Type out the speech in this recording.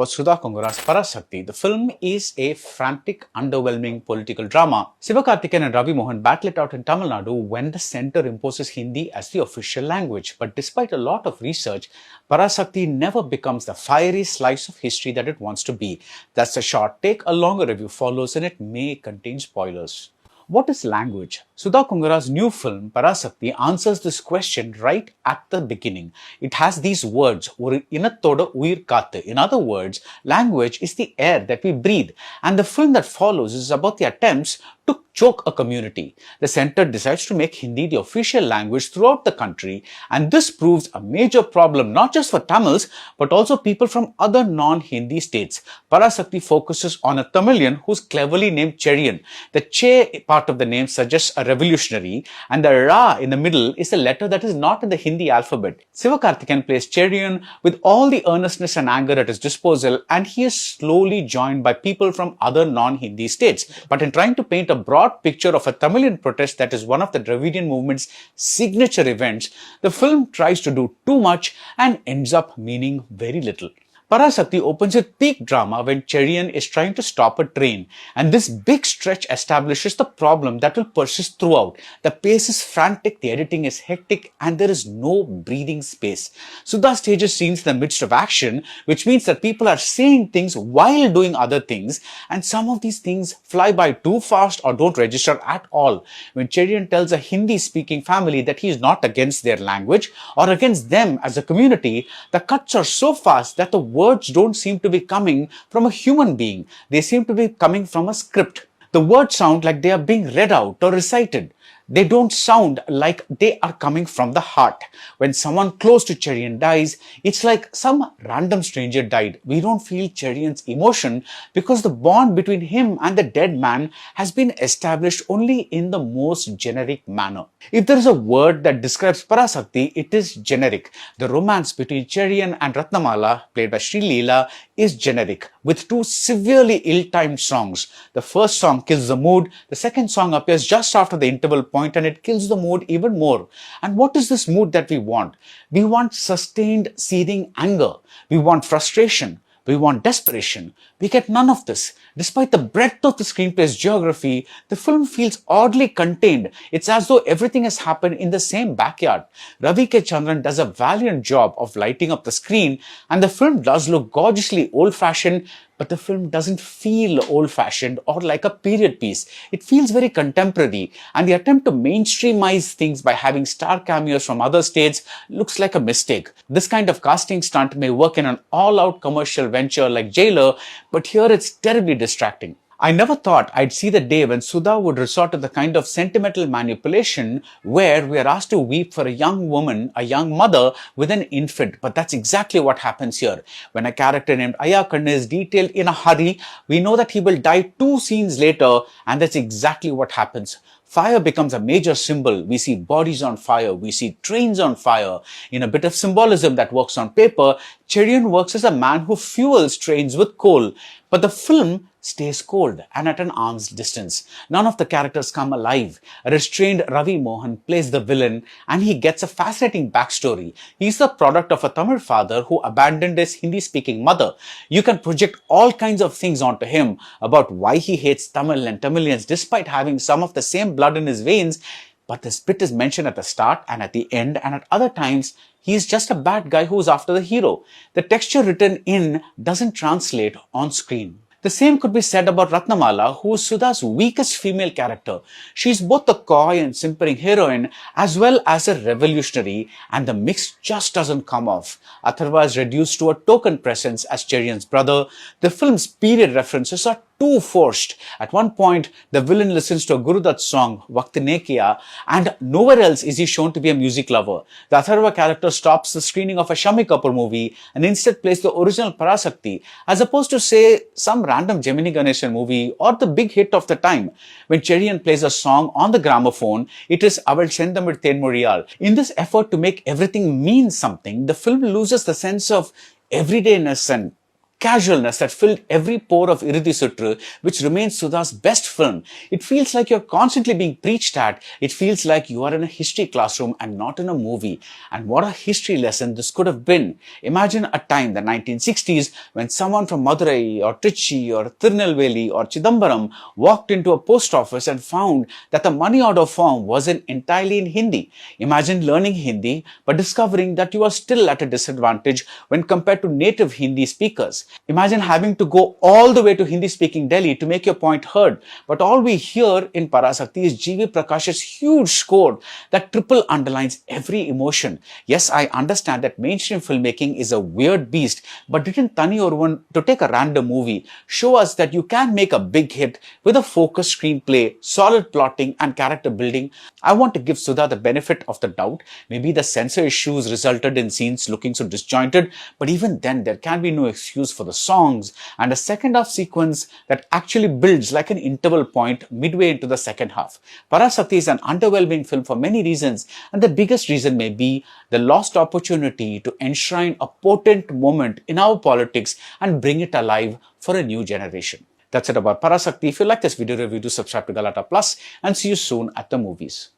Was Sudha Kongara's Parasakthi. The film is a frantic, underwhelming political drama. Sivakarthikeyan and RaviMohan battle it out in Tamil Nadu when the centre imposes Hindi as the official language. But despite a lot of research, Parasakthi never becomes the fiery slice of history that it wants to be. That's a short take. A longer review follows and it may contain spoilers. What is language? Sudha Kongara's new film, Parasakti, answers this question right at the beginning. It has these words, Inathoda Uyir Kaathu. In other words, language is the air that we breathe. And the film that follows is about the attempts to choke a community. The centre decides to make Hindi the official language throughout the country. And this proves a major problem, not just for Tamils, but also people from other non-Hindi states. Parasakti focuses on a Tamilian who's cleverly named Cheriyan. The Che part of the name suggests a revolutionary, and the Ra in the middle is a letter that is not in the Hindi alphabet. Sivakarthikeyan plays Cheriyan with all the earnestness and anger at his disposal, and he is slowly joined by people from other non-Hindi states. But in trying to paint a broad picture of a Tamilian protest that is one of the Dravidian movement's signature events, the film tries to do too much and ends up meaning very little. Parasakti opens with peak drama when Cheriyan is trying to stop a train, and this big stretch establishes the problem that will persist throughout. The pace is frantic, the editing is hectic, and there is no breathing space. Sudha stages scenes in the midst of action, which means that people are saying things while doing other things, and some of these things fly by too fast or don't register at all. When Cheriyan tells a Hindi-speaking family that he is not against their language or against them as a community, the cuts are so fast that the words don't seem to be coming from a human being. They seem to be coming from a script. The words sound like they are being read out or recited. They don't sound like they are coming from the heart. When someone close to Cheriyan dies, it's like some random stranger died. We don't feel Cheriyan's emotion because the bond between him and the dead man has been established only in the most generic manner. If there is a word that describes Parasakti, it is generic. The romance between Cheriyan and Ratnamala, played by Sri Leela, is generic, with two severely ill-timed songs. The first song kills the mood. The second song appears just after the interval point, and it kills the mood even more. And what is this mood that we want? We want sustained, seething anger. We want frustration. We want desperation. We get none of this. Despite the breadth of the screenplay's geography, the film feels oddly contained. It's as though everything has happened in the same backyard. Ravi K. Chandran does a valiant job of lighting up the screen, and the film does look gorgeously old-fashioned, but the film doesn't feel old-fashioned or like a period piece. It feels very contemporary, and the attempt to mainstreamize things by having star cameos from other states looks like a mistake. This kind of casting stunt may work in an all-out commercial venture like Jailer, but here it's terribly distracting. I never thought I'd see the day when Sudha would resort to the kind of sentimental manipulation where we are asked to weep for a young woman, a young mother with an infant. But that's exactly what happens here. When a character named Ayakanna is detailed in a hurry, we know that he will die 2 scenes later, and that's exactly what happens. Fire becomes a major symbol. We see bodies on fire. We see trains on fire. In a bit of symbolism that works on paper, Cheriyan works as a man who fuels trains with coal. But the film stays cold and at an arm's distance. None of the characters come alive. A restrained RaviMohan plays the villain, and he gets a fascinating backstory. He's the product of a Tamil father who abandoned his Hindi-speaking mother. You can project all kinds of things onto him about why he hates Tamil and Tamilians despite having some of the same blood in his veins, but this bit is mentioned at the start and at the end, and at other times, he's just a bad guy who's after the hero. The texture written in doesn't translate on screen. The same could be said about Ratnamala, who is Sudha's weakest female character. She's both a coy and simpering heroine as well as a revolutionary, and the mix just doesn't come off. Atharvaa is reduced to a token presence as Cheriyan's brother. The film's period references are too forced. At one point, the villain listens to a Guru Dutt song, Waqt Ne Kiya, and nowhere else is he shown to be a music lover. The Atharvaa character stops the screening of a Shammi Kapoor movie and instead plays the original Parasakti, as opposed to, say, some random Gemini Ganeshan movie or the big hit of the time. When Cheriyan plays a song on the gramophone, it is Aval Sendamil Tenmoriyal. In this effort to make everything mean something, the film loses the sense of everydayness and casualness that filled every pore of Iruthi Sutru, which remains Sudha's best film. It feels like you're constantly being preached at. It feels like you are in a history classroom and not in a movie. And what a history lesson this could have been. Imagine a time, the 1960s, when someone from Madurai or Trichy or Tirunelveli or Chidambaram walked into a post office and found that the money order form wasn't entirely in Hindi. Imagine learning Hindi but discovering that you are still at a disadvantage when compared to native Hindi speakers. Imagine having to go all the way to Hindi-speaking Delhi to make your point heard, but all we hear in Parasakthi is G.V. Prakash's huge score that triple underlines every emotion. Yes, I understand that mainstream filmmaking is a weird beast, but didn't Tani Oruvan, to take a random movie, show us that you can make a big hit with a focused screenplay, solid plotting and character building? I want to give Sudha the benefit of the doubt. Maybe the censor issues resulted in scenes looking so disjointed, but even then there can be no excuse for the songs and a second half sequence that actually builds like an interval point midway into the second half. Parasakthi is an underwhelming film for many reasons, and the biggest reason may be the lost opportunity to enshrine a potent moment in our politics and bring it alive for a new generation. That's it about Parasakthi. If you like this video review, do subscribe to Galatta Plus and see you soon at the movies.